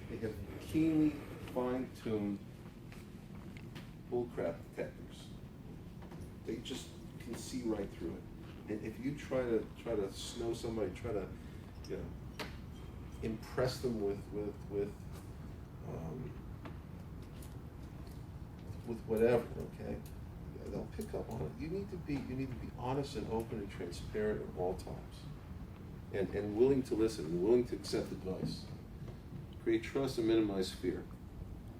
They have keenly fine-tuned bullcrap detectors. They just can see right through it. And if you try to snow somebody, try to, you know, impress them with whatever, okay, they'll pick up on it. You need to be honest and open and transparent at all times, and willing to listen and willing to accept advice. Create trust and minimize fear.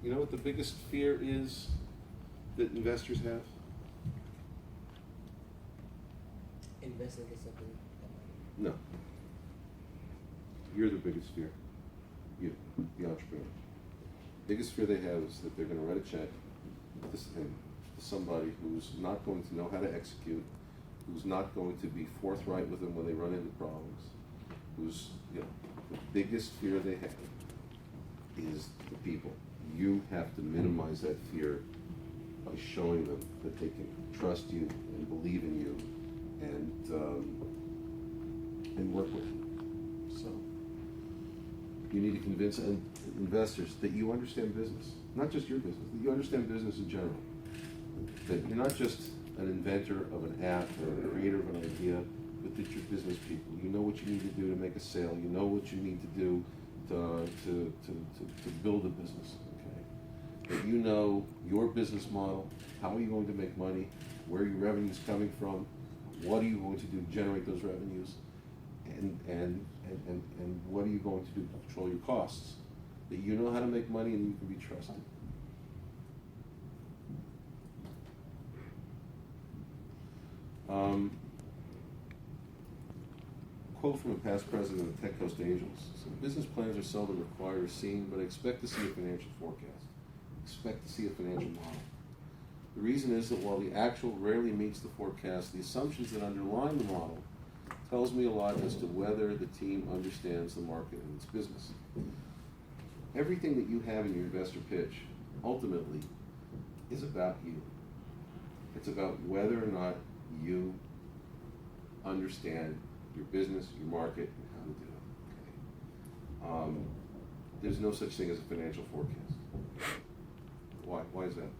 You know what the biggest fear is that investors have? Investing in something. No. You're the biggest fear. You, the entrepreneur. Biggest fear they have is that they're going to write a check to somebody who's not going to know how to execute, who's not going to be forthright with them when they run into problems, who's, you know, the biggest fear they have is the people. You have to minimize that fear by showing them that they can trust you and believe in you and work with you. So you need to convince investors that you understand business, not just your business, that you understand business in general. That you're not just an inventor of an app or a creator of an idea, but that you're business people. You know what you need to do to make a sale. You know what you need to do to build a business, okay? That you know your business model, how are you going to make money, where are your revenues coming from, what are you going to do to generate those revenues, and what are you going to do to control your costs. That you know how to make money and you can be trusted. Quote from a past president of Tech Coast Angels. So, business plans are seldom required or seen, but I expect to see a financial forecast. Expect to see a financial model. The reason is that while the actual rarely meets the forecast, the assumptions that underlie the model tells me a lot as to whether the team understands the market and its business. Everything that you have in your investor pitch ultimately is about you. It's about whether or not you understand your business, your market, and how to do it. Okay. There's no such thing as a financial forecast. Why? Why is that?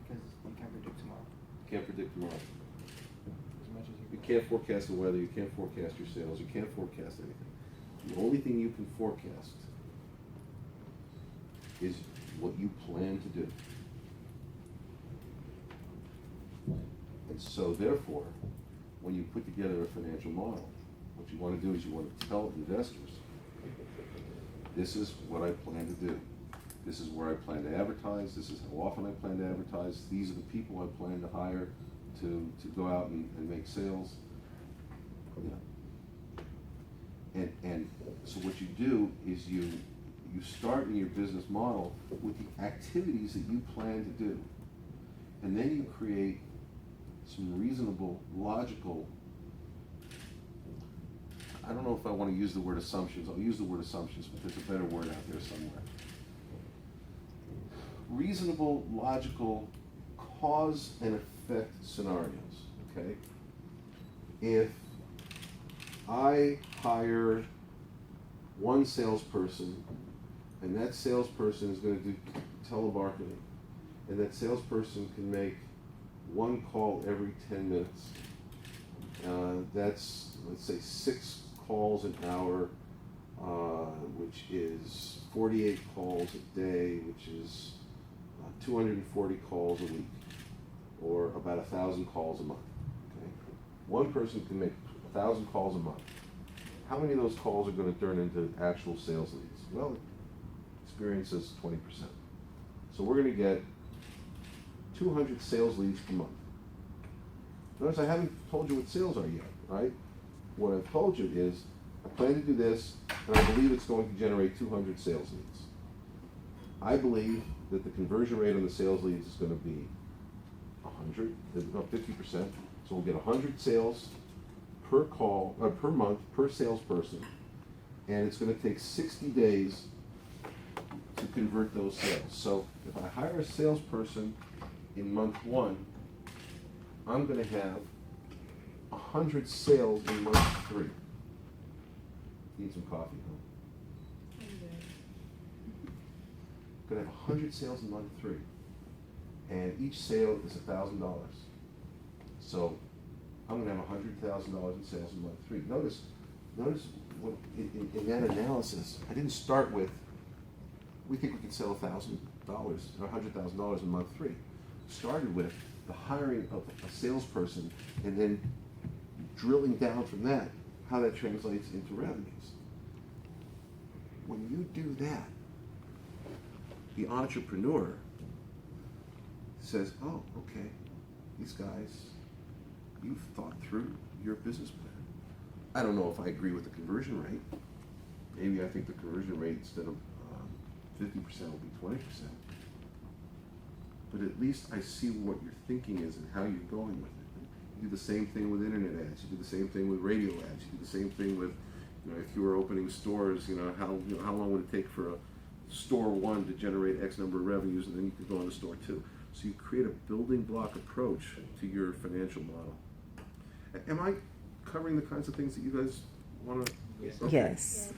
Because you can't predict tomorrow. You can't predict tomorrow. As much as You can't forecast the weather. You can't forecast your sales. You can't forecast anything. The only thing you can forecast is what you plan to do. And so, therefore, when you put together a financial model, what you want to do is you want to tell investors, this is what I plan to do. This is where I plan to advertise. This is how often I plan to advertise. These are the people I plan to hire to go out and make sales. Yeah. And so what you do is you start in your business model with the activities that you plan to do. And then you create some reasonable, logical, I don't know if I want to use the word assumptions. I'll use the word assumptions, but there's a better word out there somewhere. Reasonable, logical cause and effect scenarios, okay? If I hire one salesperson and that salesperson is going to do telemarketing, and that salesperson can make one call every 10 minutes. That's, let's say, 6 calls an hour, which is 48 calls a day, which is 240 calls a week, or about 1,000 calls a month. Okay? One person can make 1,000 calls a month. How many of those calls are going to turn into actual sales leads? Well, experience is 20%. So we're going to get 200 sales leads per month. Notice I haven't told you what sales are yet, right? What I've told you is I plan to do this, and I believe it's going to generate 200 sales leads. I believe that the conversion rate on the sales leads is going to be 100, no, 50%. So we'll get 100 sales per call, per month, per salesperson, and it's going to take 60 days to convert those sales. So if I hire a salesperson in month 1, I'm going to have 100 sales in month 3. Need some coffee, huh? Going to have 100 sales in month 3, and each sale is $1,000. So I'm going to have $100,000 in sales in month 3. Notice what, in that analysis, I didn't start with, we think we can sell $1,000 or $100,000 in month 3. Started with the hiring of a salesperson, and then drilling down from that, how that translates into revenues. When you do that, the entrepreneur says, oh, okay, these guys, you've thought through your business plan. I don't know if I agree with the conversion rate. Maybe I think the conversion rate instead of 50% will be 20%. But at least I see what your thinking is and how you're going with it. You do the same thing with internet ads. You do the same thing with radio ads. You do the same thing with, if you were opening stores, how long would it take for a store 1 to generate X number of revenues, and then you could go on to store 2. So you create a building block approach to your financial model. Am I covering the kinds of things that you guys want to? Yes. Okay. Yes.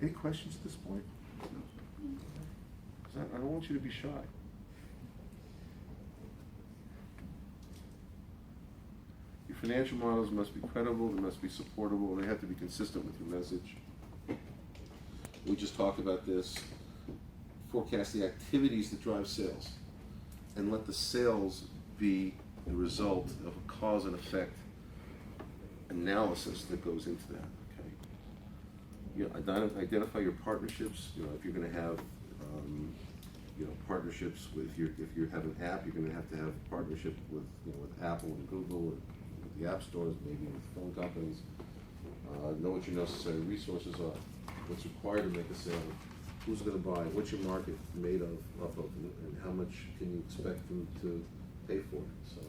Any questions at this point? I don't want you to be shy. Your financial models must be credible, they must be supportable, and they have to be consistent with your message. We just talked about this. Forecast the activities that drive sales, and let the sales be the result of a cause and effect analysis that goes into that. Okay. Identify your partnerships. If you're going to have partnerships with if you have an app, you're going to have partnership with with Apple and Google, and with the app stores, maybe with phone companies. Know what your necessary resources are, what's required to make a sale, who's going to buy, what's your market made of, and how much can you expect them to pay for it. So.